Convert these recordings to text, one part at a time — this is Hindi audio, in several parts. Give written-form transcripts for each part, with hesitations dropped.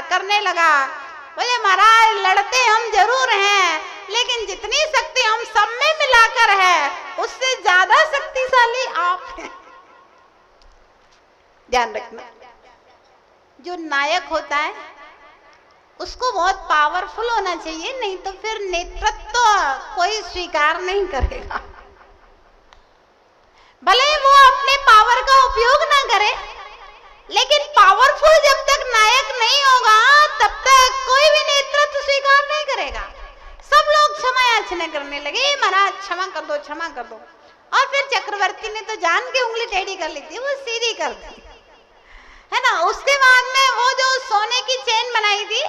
करने लगा। बोले महाराज लड़ते हम जरूर हैं, लेकिन जितनी शक्ति हम सब में मिलाकर है उससे ज्यादा शक्तिशाली आप हैं। ध्यान रखना, जो नायक होता है उसको बहुत पावरफुल होना चाहिए, नहीं तो फिर नेतृत्व कोई स्वीकार नहीं करेगा। भले वो अपने पावर का उपयोग ना करे, लेकिन पावरफुल जब तक नायक नहीं होगा तब तक कोई भी नेतृत्व स्वीकार नहीं करेगा। सब लोग क्षमा याचना करने लगे, महाराज क्षमा कर दो, क्षमा कर दो। और फिर चक्रवर्ती ने तो जान के उंगली टेढ़ी कर ली थी, वो सीधी कर दी, है ना। उसके बाद में वो जो सोने की चेन बनाई थी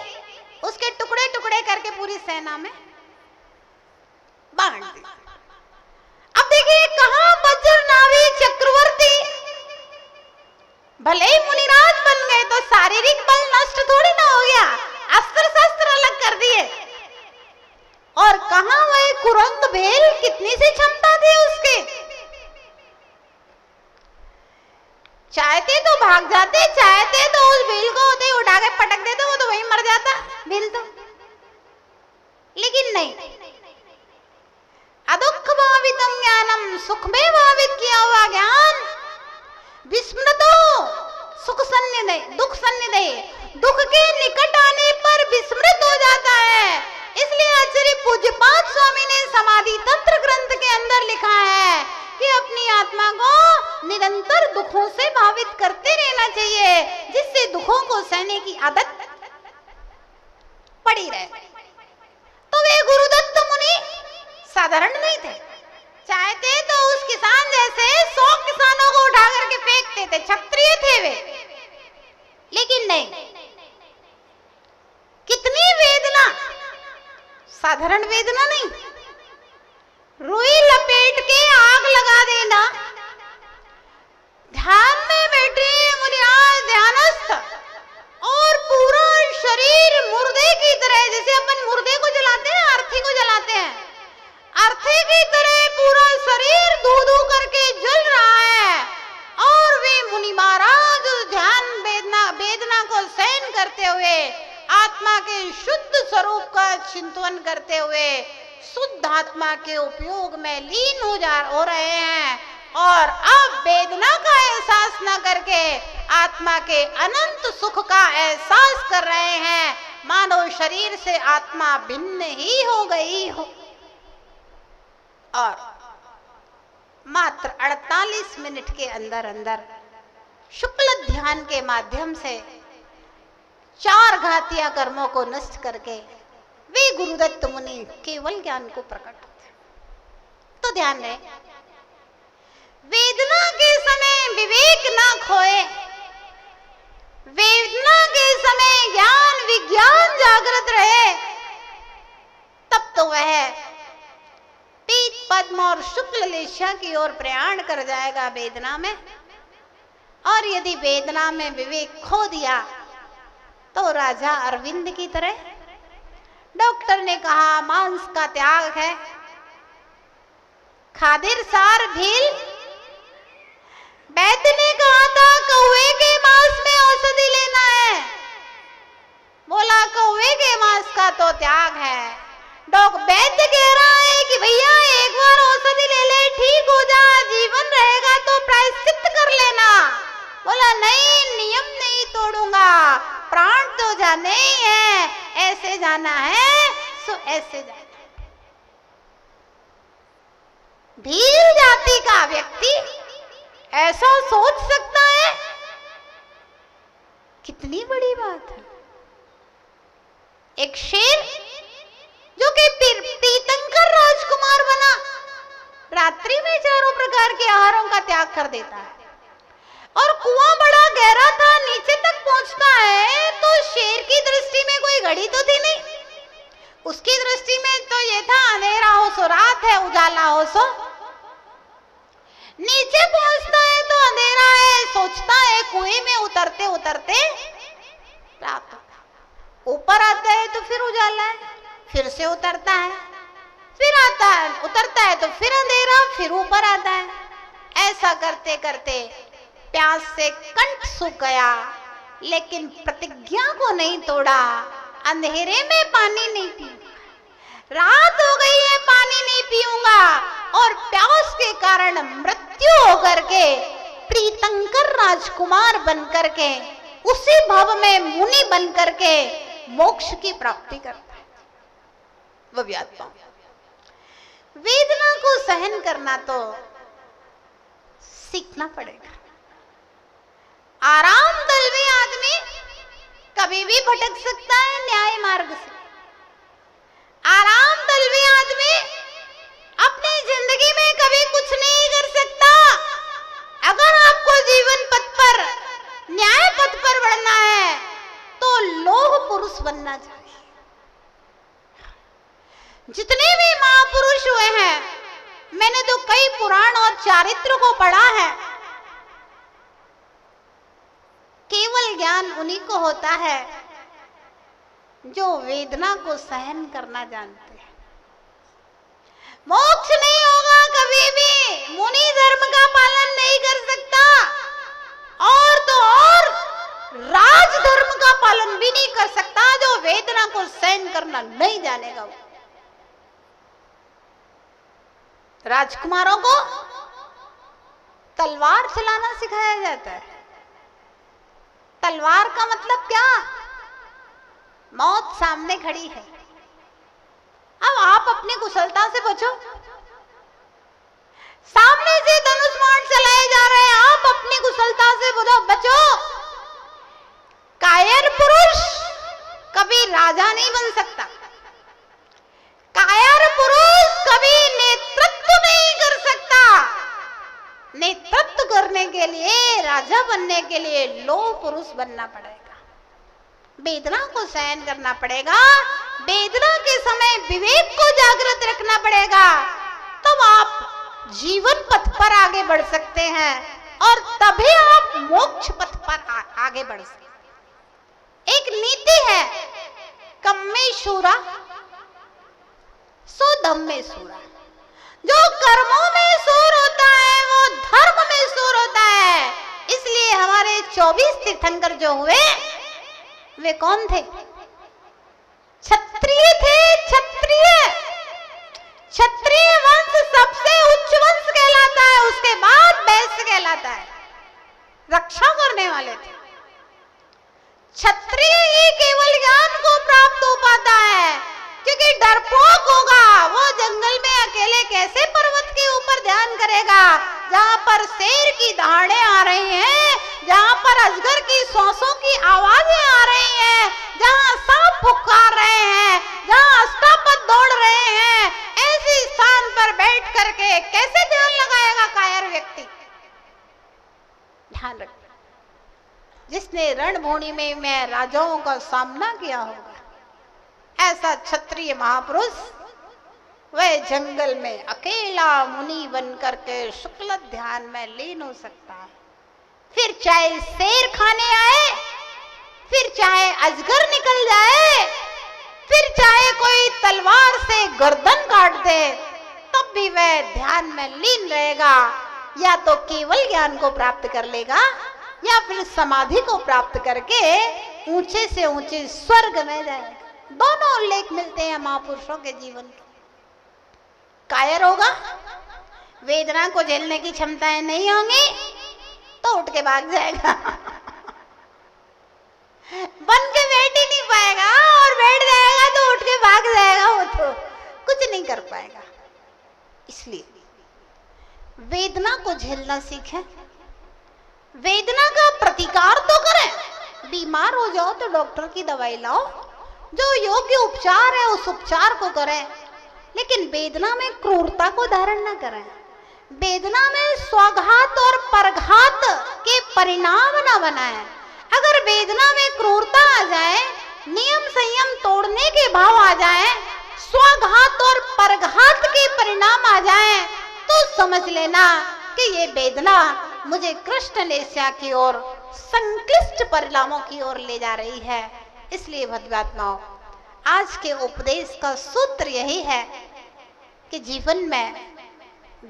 उसके टुकड़े टुकड़े करके पूरी सेना में बांट दी। अब देखिए कहां वज्रनाभी चक्रवर्ती भले ही मुनिराज बन गए तो शारीरिक बल नष्ट थोड़ी ना हो गया, अस्त्र शस्त्र अलग कर दिए। और कहां वह कुरंग भेल, कितनी सी क्षमता थी उसके, चाहते तो भाग जाते, चाहते तो उस भील को होते उठा के पटक देते, वो तो वहीं मर जाता भील तो, लेकिन नहीं। अदुख भावितम ज्ञानम, सुख में भावित किया हुआ ज्ञान विस्मृतो सुख सन्निधे, दुख सन्निधे, दुख के निकट आने पर विस्मृत हो जाता है। इसलिए आचार्य पूज्यपाद स्वामी ने समाधि तंत्र ग्रंथ के अंदर लिखा है कि अपनी आत्मा को निरंतर दुखों से भावित करते रहना चाहिए, जिससे दुखों को सहने की आदत पड़ी रहे। तो वे गुरुदत्त मुनि साधारण नहीं थे, चाहते तो उस किसान जैसे 100 किसानों को उठा करके फेंकते थे, क्षत्रिय थे वे, लेकिन नहीं। कितनी वेदना, साधारण वेदना नहीं, रुई लपेट के आग लगा देना। ध्यान में बैठे मुनिराज ध्यानस्थ, और पूरा शरीर मुर्दे की तरह, जैसे अपन मुर्दे को जलाते हैं, अर्थी को जलाते हैं, अर्थी की तरह पूरा शरीर धू धू करके जल रहा है। और वे मुनि महाराज ध्यान वेदना को सहन करते हुए, आत्मा के शुद्ध स्वरूप का चिंतन करते हुए, शुद्ध आत्मा के उपयोग में लीन हो रहे हैं। और अब वेदना का एहसास न करके आत्मा के अनंत सुख का एहसास कर रहे हैं, मानो शरीर से आत्मा भिन्न ही हो गई हो। और मात्र 48 मिनट के अंदर अंदर शुक्ल ध्यान के माध्यम से 4 घातिया कर्मों को नष्ट करके वे गुरुदत्त मुनि केवल ज्ञान को प्रकट होते। तो ध्यान रहे, वेदना के समय विवेक ना खोए, वेदना के समय ज्ञान विज्ञान जागृत रहे, तब तो वह पीत पद्म और शुक्ल लेशा की ओर प्रयाण कर जाएगा वेदना में। और यदि वेदना में विवेक खो दिया तो राजा अरविंद की तरह, डॉक्टर ने कहा मांस का त्याग है, खादिर सार भील, वैद्य ने कहा था कौवे के मांस में औषधि लेना है, बोला कौवे के मांस का तो त्याग है। वैद्य कह रहा है कि भैया एक बार औषधि ले ले, ठीक हो जा, जीवन रहेगा तो प्रायश्चित कर लेना। बोला नहीं, नियम नहीं तोड़ूंगा, प्राण तो जाने ही है, ऐसे जाना है सो ऐसे जाना। भील जाति का व्यक्ति ऐसा सोच सकता है, कितनी बड़ी बात है। एक शेर जो कि तीर्थंकर राजकुमार बना, रात्रि में 4 प्रकार के आहारों का त्याग कर देता है। और कुआं बड़ा गहरा था, नीचे तक पहुंचता है, तो शेर की दृष्टि में कोई घड़ी तो थी नहीं, उसकी दृष्टि में तो ये था अंधेरा हो सो रात है, उजाला हो सो। नीचे पहुंचता है तो अंधेरा है, सोचता है कुएं में उतरते उतरते रात, ऊपर आता है तो फिर उजाला है, फिर से उतरता है, फिर आता है, उतरता है तो फिर अंधेरा, फिर ऊपर आता है। ऐसा करते करते प्यास से कंठ सूख गया, लेकिन प्रतिज्ञा को नहीं तोड़ा। अंधेरे में पानी नहीं पीऊंगा, रात हो गई है पानी नहीं पीऊंगा, और प्यास के कारण मृत्यु होकर के प्रीतंकर राजकुमार बनकर के उसी भव में मुनि बनकर के मोक्ष की प्राप्ति करता है वो भी आत्मा। वेदना को सहन करना तो सीखना पड़ेगा। आराम तलबी आदमी कभी भी भटक सकता है न्याय मार्ग से। आराम तलबी आदमी अपनी जिंदगी में कभी कुछ नहीं कर सकता। अगर आपको जीवन पथ पर, न्याय पथ पर बढ़ना है तो लौह पुरुष बनना चाहिए। जितने भी महापुरुष हुए हैं, मैंने तो कई पुराण और चारित्र को पढ़ा है, केवल ज्ञान उन्हीं को होता है जो वेदना को सहन करना जानते हैं। मोक्ष नहीं होगा कभी भी, मुनि धर्म का पालन नहीं कर सकता, और तो और राज धर्म का पालन भी नहीं कर सकता जो वेदना को सहन करना नहीं जानेगा। राजकुमारों को तलवार चलाना सिखाया जाता है। तलवार का मतलब क्या? मौत सामने खड़ी है, अब आप अपनी कुशलता से बचो। सामने से धनुष बाण चलाए जा रहे हैं, आप अपनी कुशलता से बचो। कायर पुरुष कभी राजा नहीं बन सकता। कायर पुरुष कभी नेतृत्व नहीं कर सकता। नेतृत्व करने के लिए, राजा बनने के लिए लौह पुरुष बनना पड़ेगा। वेदना को सहन करना पड़ेगा। वेदना के समय विवेक को जागृत रखना पड़ेगा, तब आप जीवन पथ पर आगे बढ़ सकते हैं और तभी आप मोक्ष पथ पर आगे बढ़ सकते हैं। एक नीति है, कम्मे शूरा सो धम्मे शूरा। जो कर्मों में शूर होता है वो धर्म में शूर होता है। इसलिए हमारे 24 तीर्थंकर जो हुए वे कौन थे? क्षत्रिय थे। क्षत्रिय, क्षत्रिय वंश सबसे उच्च वंश कहलाता है, उसके बाद वैश्य कहलाता है। रक्षा करने वाले थे। क्षत्रिय ही केवल ज्ञान को प्राप्त हो पाता है, क्योंकि डरपोक होगा वो जंगल में अकेले कैसे पर्वत के ऊपर ध्यान करेगा जहां पर शेर की दहाड़े आ रही हैं, जहां पर अजगर की सांसों की आवाजें आ रही हैं, जहां सांप पुकार रहे हैं, जहां अष्टापद दौड़ रहे हैं, ऐसे स्थान पर बैठ करके कैसे ध्यान लगाएगा कायर व्यक्ति? ध्यान रखना। जिसने रणभूमि में राजाओं का सामना किया होगा, ऐसा क्षत्रिय महापुरुष वह जंगल में अकेला मुनि बन करके शुक्ल ध्यान में लीन हो सकता है। फिर चाहे शेर खाने आए, फिर चाहे अजगर निकल जाए, फिर चाहे कोई तलवार से गर्दन काट दे, तब भी वह ध्यान में लीन रहेगा। या तो केवल ज्ञान को प्राप्त कर लेगा या फिर समाधि को प्राप्त करके ऊंचे से ऊंचे स्वर्ग में जाएगा। दोनों उल्लेख मिलते हैं महापुरुषों के जीवन के। कायर होगा, वेदना को झेलने की क्षमताएं नहीं होंगी तो उठ के भाग जाएगा बन के बैठ ही नहीं पाएगा, और बैठ जाएगा तो उठ के भाग जाएगा, वो तो कुछ नहीं कर पाएगा। इसलिए वेदना को झेलना सीखें, वेदना का प्रतिकार तो करें। बीमार हो जाओ तो डॉक्टर की दवाई लाओ, जो योग्य उपचार है उस उपचार को करें, लेकिन वेदना में क्रूरता को धारण न करें। वेदना में स्वघात और परघात के परिणाम न बनाएं। अगर वेदना में क्रूरता आ जाए, नियम संयम तोड़ने के भाव आ जाए, स्वघात और परघात के परिणाम आ जाए, तो समझ लेना कि ये वेदना मुझे कृष्ण लेस्या की ओर, संक्लिष्ट परिणामों की ओर ले जा रही है। इसलिए भद्रात्माओं, आज के उपदेश का सूत्र यही है कि जीवन में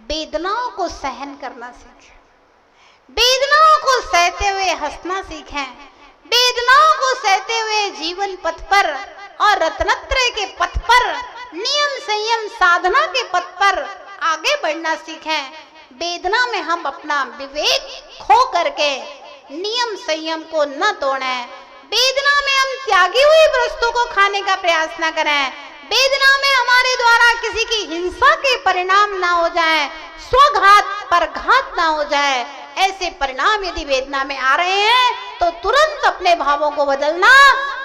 वेदनाओं को सहन करना सीखें, वेदनाओं को सहते हुए हंसना सीखें, वेदनाओं को सहते हुए जीवन पथ पर और रत्नत्रय के पथ पर, नियम संयम साधना के पथ पर आगे बढ़ना सीखें। वेदना में हम अपना विवेक खो करके नियम संयम को न तोड़ें। वेदना में हम त्यागी हुई वस्तु को खाने का प्रयास न करें। वेदना में हमारे द्वारा किसी की हिंसा के परिणाम ना हो जाए, स्वघात परघात ना हो जाए। ऐसे परिणाम यदि वेदना में आ रहे हैं तो तुरंत अपने भावों को बदलना,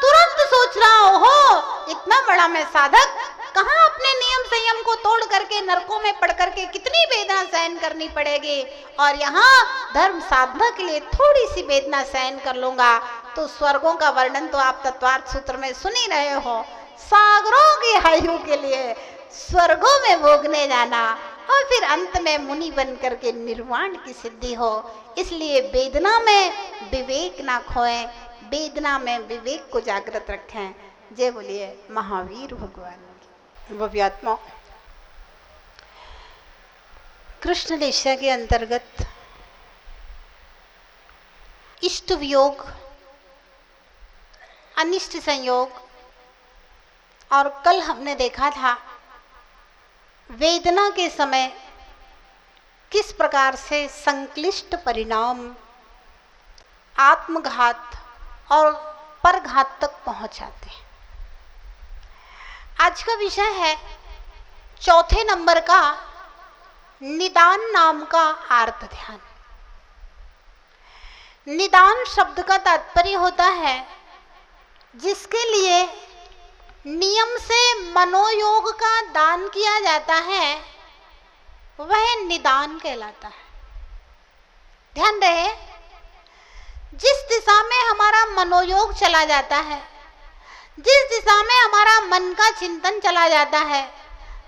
तुरंत सोचना, ओहो इतना बड़ा मैं साधक, कहाँ अपने नियम संयम को तोड़ करके नरकों में पड़ करके कितनी वेदना सहन करनी पड़ेगी, और यहाँ धर्म साधना के लिए थोड़ी सी वेदना सहन कर लूंगा तो स्वर्गों का वर्णन तो आप तत्वार्थ सूत्र में सुन ही रहे हो। सागरों की आयु के लिए स्वर्गों में भोगने जाना और फिर अंत में मुनि बन करके निर्वाण की सिद्धि हो। इसलिए वेदना में विवेक ना खोएं, वेदना में विवेक को जागृत रखें। जय बोलिए महावीर भगवान की। भव्यात्मा कृष्ण निष्ठा के अंतर्गत इष्ट वियोग, अनिष्ट संयोग, और कल हमने देखा था वेदना के समय किस प्रकार से संक्लिष्ट परिणाम आत्मघात और परघात तक पहुंच जाते हैं। आज का विषय है चौथे नंबर का निदान नाम का आर्त ध्यान। निदान शब्द का तात्पर्य होता है जिसके लिए नियम से मनोयोग का दान किया जाता है, वह निदान कहलाता है। ध्यान रहे, जिस दिशा में हमारा मनोयोग चला जाता है, जिस दिशा में हमारा मन का चिंतन चला जाता है,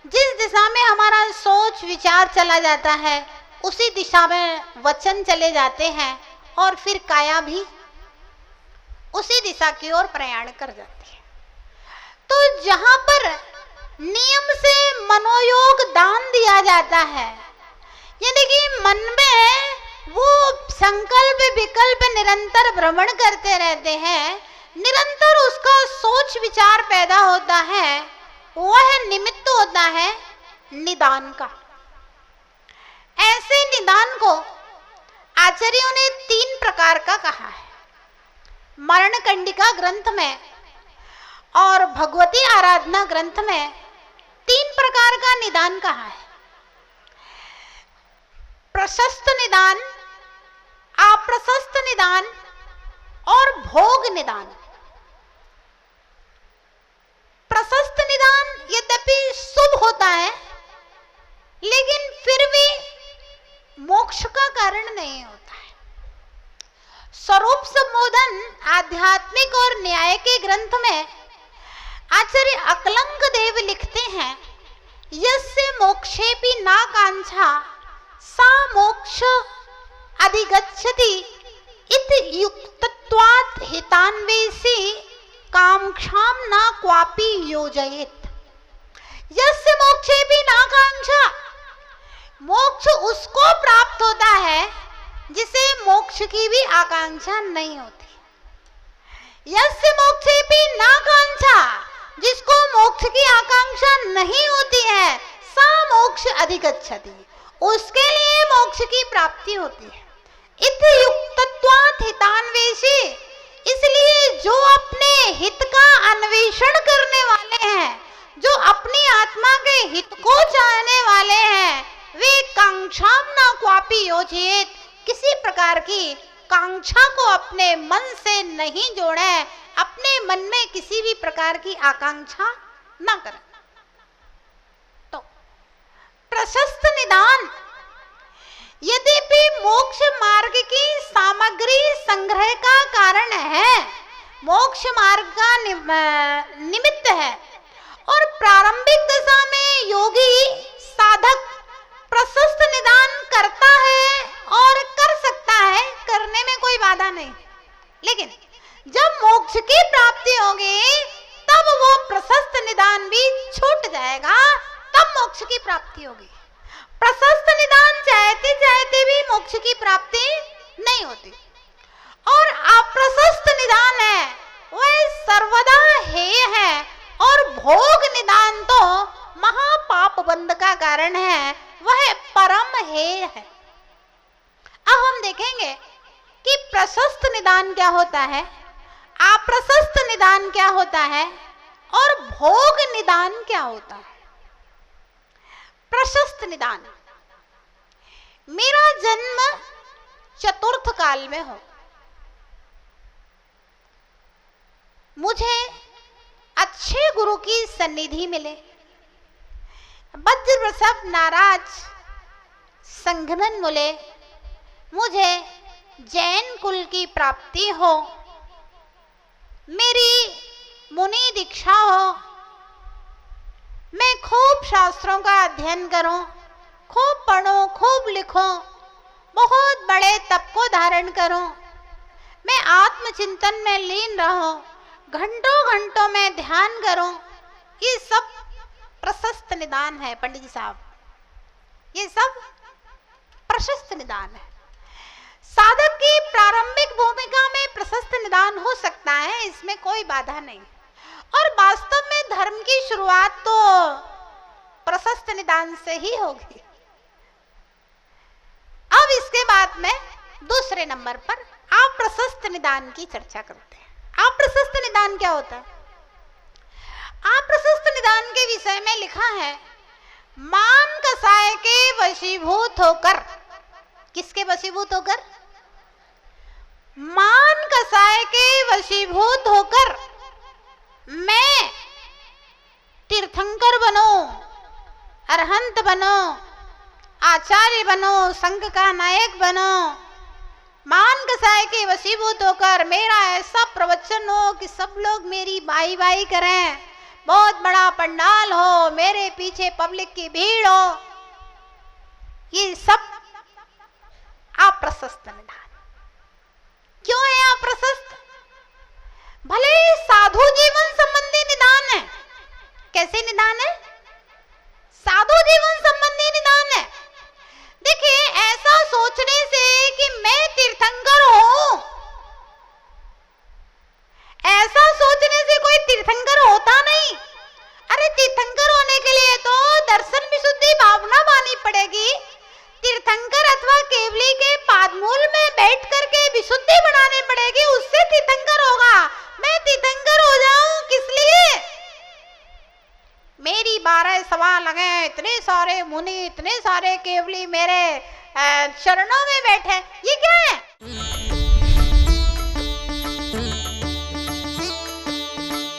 जिस दिशा में हमारा सोच विचार चला जाता है, उसी दिशा में वचन चले जाते हैं और फिर काया भी उसी दिशा की ओर प्रयाण कर जाती है। तो जहां पर नियम से मनोयोग दान दिया जाता है, यानी कि मन में वो संकल्प विकल्प निरंतर भ्रमण करते रहते हैं, निरंतर उसका सोच विचार पैदा होता है, वह निमित्त होता है निदान का। ऐसे निदान को आचार्यों ने 3 प्रकार का कहा है। मरणकंडिका ग्रंथ में और भगवती आराधना ग्रंथ में 3 प्रकार का निदान कहा है। प्रशस्त निदान, अप्रशस्त निदान और भोग निदान। प्रशस्त निदान यद्यपि शुभ होता है, लेकिन फिर भी मोक्ष का कारण नहीं होता है। स्वरूप संबोधन आध्यात्मिक और न्याय के ग्रंथ में आचार्य अकलंक देव लिखते हैं, यस्य मोक्षेपि ना कांक्षा सा मोक्ष अधिगच्छति इत युक्तत्वात् हितान्वेषी कांक्षाम ना क्वापि योजयेत्। यस्य मोक्षेपि ना कांक्षा, मोक्ष उसको प्राप्त होता है जिसे मोक्ष की भी आकांक्षा नहीं होती। यस्य मोक्षेपि ना कांक्षा, जिसको मोक्ष की आकांक्षा नहीं होती है, सा मोक्ष अधिगच्छति, उसके लिए मोक्ष की प्राप्ति होती है। इत युक्तत्वात् हितान्वेषी, इसलिए जो अपने हित का अन्वेषण करने वाले हैं, जो अपनी आत्मा के हित को चाहने वाले हैं, वे कांक्षाम न क्वापि योजयेत्, किसी प्रकार की कांक्षा को अपने मन से नहीं जोड़े, अपने मन में किसी भी प्रकार की आकांक्षा न करें। तो प्रशस्त निदान यद्यपि मोक्ष मार्ग की सामग्री संग्रह का कारण है, मोक्ष मार्ग का निमित्त है, और प्रारंभिक दशा में योगी साधक प्रशस्त निदान करता है और कर सकता है, करने में कोई बाधा नहीं। लेकिन जब मोक्ष की प्राप्ति होगी तब वो प्रशस्त निदान भी छूट जाएगा, तब मोक्ष की प्राप्ति होगी। प्रशस्त निदान चाहते चाहते भी मोक्ष की प्राप्ति नहीं होती। और अप्रशस्त निदान है वह सर्वदा हेय है, और भोग निदान तो महापाप बंध का कारण है, वह परम हेय है। अब हम देखेंगे कि प्रशस्त निदान क्या होता है, अप्रशस्त निदान क्या होता है और भोग निदान क्या होता है। प्रशस्त निदान, मेरा जन्म चतुर्थ काल में हो, मुझे अच्छे गुरु की सन्निधि मिले, वज्रवृषभ नाराज संघनन मिले, मुझे जैन कुल की प्राप्ति हो, मेरी मुनि दीक्षा हो, मैं खूब शास्त्रों का अध्ययन करूं, खूब पढ़ूं, खूब लिखूं, बहुत बड़े तप को धारण करूं, मैं आत्मचिंतन में लीन रहूं, घंटों घंटों में ध्यान करूं। ये सब प्रशस्त निदान है पंडित जी साहब, ये सब प्रशस्त निदान है। साधक की प्रारंभिक भूमिका में प्रशस्त निदान हो सकता है, इसमें कोई बाधा नहीं, और वास्तव में धर्म की शुरुआत तो प्रशस्त निदान से ही होगी। अब इसके बाद में दूसरे नंबर पर अप्रशस्त निदान की चर्चा करते हैं। अप्रशस्त निदान क्या होता है? अप्रशस्त निदान के विषय में लिखा है, मान कसाय के वशीभूत होकर, किसके वशीभूत होकर? मान कसाय के वशीभूत होकर मैं तीर्थंकर बनो, अरहंत बनो, आचार्य बनो, संघ का नायक बनो, मान कसाय के वशीभूत होकर मेरा ऐसा प्रवचन हो कि सब लोग मेरी बाई बाई करें, बहुत बड़ा पंडाल हो, मेरे पीछे पब्लिक की भीड़ हो। ये सब अप्रशस्त निदान। क्यों है अप्रशस्त? भले ही साधु जीवन संबंधी निदान है। कैसे निदान है? साधु जीवन संबंधी निदान है। देखिए, ऐसा सोचने से कि मैं तीर्थंकर हूं, ऐसा सोचने से कोई तीर्थंकर होता नहीं। अरे तीर्थंकर होने के लिए तो दर्शन विशुद्धि भावना मानी पड़ेगी। तीर्थंकर अथवा केवली के पादमूल में बैठ करके विशुद्धि बनानी पड़ेगी, उससे तीर्थंकर होगा। मैं तीर्थंकर हो जाऊं किस लिए? मेरी 12 सवा लगे, इतने सारे मुनि, इतने सारे केवली मेरे चरणों में बैठे, ये क्या है?